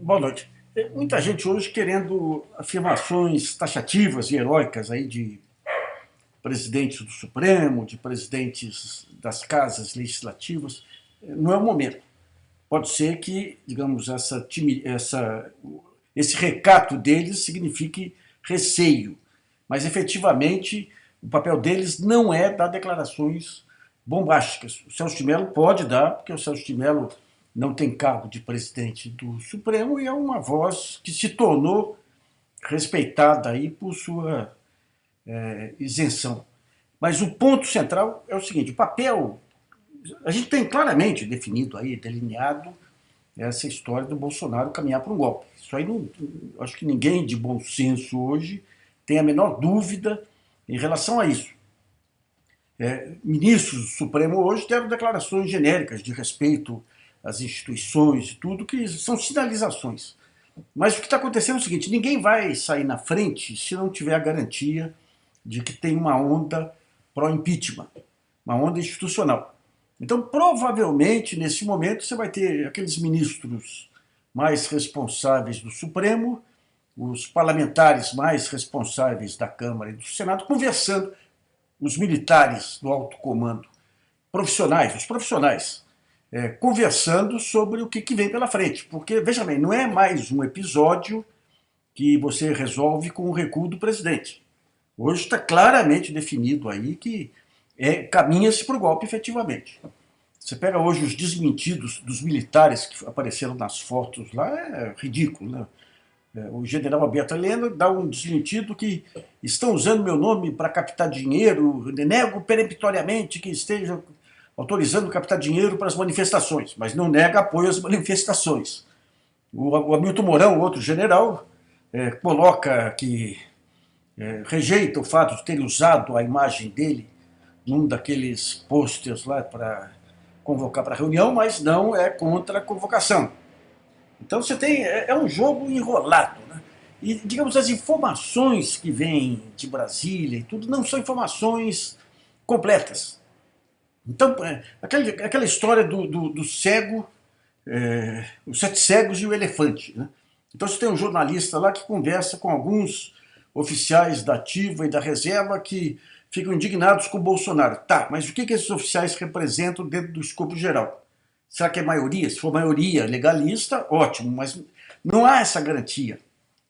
Boa noite. Muita gente hoje querendo afirmações taxativas e heróicas aí de presidentes do Supremo, de presidentes das casas legislativas. Não é o momento. Pode ser que, digamos, esse recato deles signifique receio, mas efetivamente o papel deles não é dar declarações bombásticas. O Celso de Mello pode dar, porque o Celso de Mello não tem cargo de presidente do Supremo e é uma voz que se tornou respeitada aí por sua isenção. Mas o ponto central é o seguinte: o papel, a gente tem claramente definido aí, delineado essa história do Bolsonaro caminhar para um golpe. Isso aí não, acho que ninguém de bom senso hoje tem a menor dúvida em relação a isso. Ministros do Supremo hoje deram declarações genéricas de respeito às instituições e tudo, que são sinalizações. Mas o que está acontecendo é o seguinte: ninguém vai sair na frente se não tiver a garantia de que tem uma onda pró-impeachment, uma onda institucional. Então, provavelmente, nesse momento, você vai ter aqueles ministros mais responsáveis do Supremo, os parlamentares mais responsáveis da Câmara e do Senado, conversando, os militares do alto comando, profissionais, os profissionais, conversando sobre o que vem pela frente. Porque, veja bem, não é mais um episódio que você resolve com o recuo do presidente. Hoje está claramente definido aí que caminha-se para o golpe efetivamente. Você pega hoje os desmentidos dos militares que apareceram nas fotos lá, é ridículo, né? O general Alberto Helena dá um desmentido que estão usando meu nome para captar dinheiro, nego peremptoriamente que esteja autorizando captar dinheiro para as manifestações, mas não nega apoio às manifestações. O Hamilton Mourão, outro general, coloca que rejeita o fato de ter usado a imagem dele num daqueles posters lá para convocar para a reunião, mas não é contra a convocação. Então você tem, um jogo enrolado, né? E, digamos, as informações que vêm de Brasília e tudo não são informações completas. Então, aquela história do cego, os 7 cegos e o elefante, né? Então você tem um jornalista lá que conversa com alguns oficiais da ativa e da reserva que ficam indignados com o Bolsonaro. Tá, mas o que esses oficiais representam dentro do escopo geral? Será que é maioria? Se for maioria legalista, ótimo, mas não há essa garantia.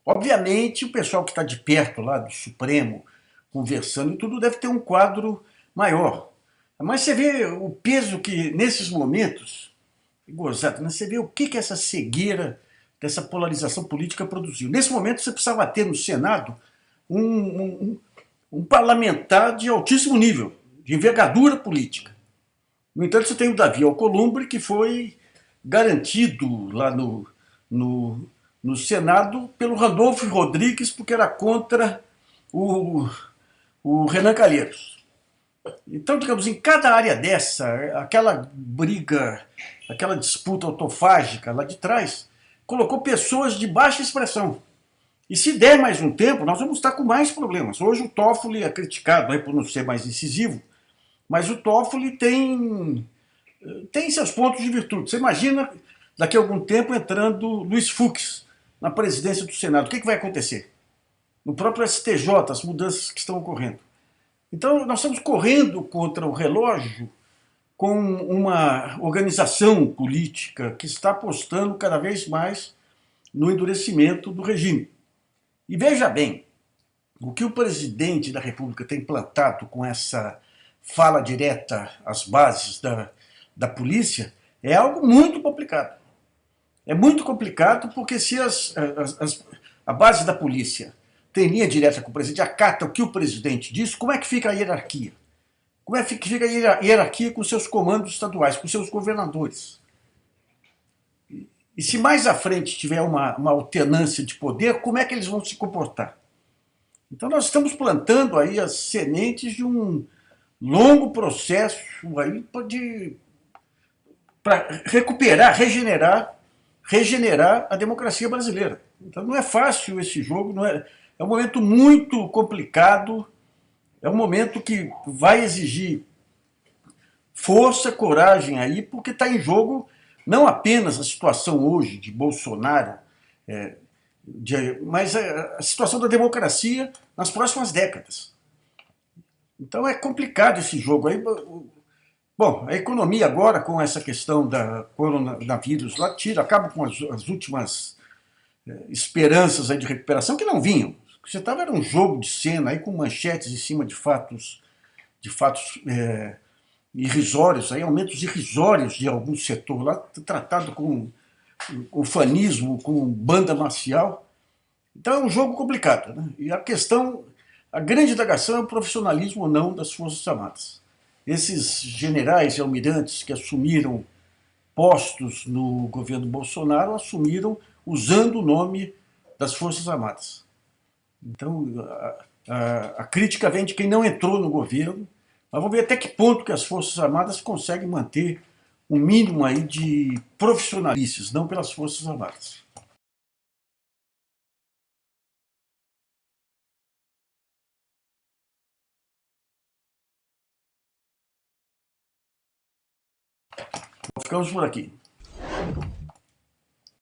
Obviamente, o pessoal que está de perto lá do Supremo, conversando e tudo, deve ter um quadro maior. Mas você vê o peso que, nesses momentos, gozado, né? Você vê o que essa cegueira dessa polarização política produziu. Nesse momento, você precisava ter no Senado um parlamentar de altíssimo nível, de envergadura política. No entanto, você tem o Davi Alcolumbre, que foi garantido lá no Senado pelo Randolfo Rodrigues, porque era contra o Renan Calheiros. Então, digamos, em cada área dessa, aquela briga, aquela disputa autofágica lá de trás, colocou pessoas de baixa expressão. E se der mais um tempo, nós vamos estar com mais problemas. Hoje o Toffoli é criticado por não ser mais incisivo, mas o Toffoli tem seus pontos de virtude. Você imagina, daqui a algum tempo, entrando Luiz Fux na presidência do Senado. O que vai acontecer? No próprio STJ, as mudanças que estão ocorrendo. Então, nós estamos correndo contra o relógio com uma organização política que está apostando cada vez mais no endurecimento do regime. E veja bem, o que o presidente da República tem plantado com essa fala direta às bases da polícia é algo muito complicado. É muito complicado porque se a base da polícia tem linha direta com o presidente, acata o que o presidente diz, como é que fica a hierarquia? Como é que fica a hierarquia com seus comandos estaduais, com seus governadores? E se mais à frente tiver uma alternância de poder, como é que eles vão se comportar? Então nós estamos plantando aí as sementes de um longo processo aí para recuperar, regenerar a democracia brasileira. Então não é fácil esse jogo, é um momento muito complicado, é um momento que vai exigir força, coragem aí, porque está em jogo não apenas a situação hoje de Bolsonaro mas a situação da democracia nas próximas décadas. Então é complicado esse jogo aí. Bom, a economia agora, com essa questão da coronavírus lá, acaba com as últimas esperanças aí de recuperação, que não vinham. O que você estava era um jogo de cena aí com manchetes em cima de fatos irrisórios, aí, aumentos irrisórios de algum setor lá, tratado com ufanismo, com banda marcial. Então é um jogo complicado, né? E a grande indagação é o profissionalismo ou não das Forças Armadas. Esses generais e almirantes que assumiram postos no governo Bolsonaro assumiram usando o nome das Forças Armadas. Então, a crítica vem de quem não entrou no governo, mas vamos ver até que ponto que as Forças Armadas conseguem manter um mínimo aí de profissionalices, não pelas Forças Armadas. Ficamos por aqui.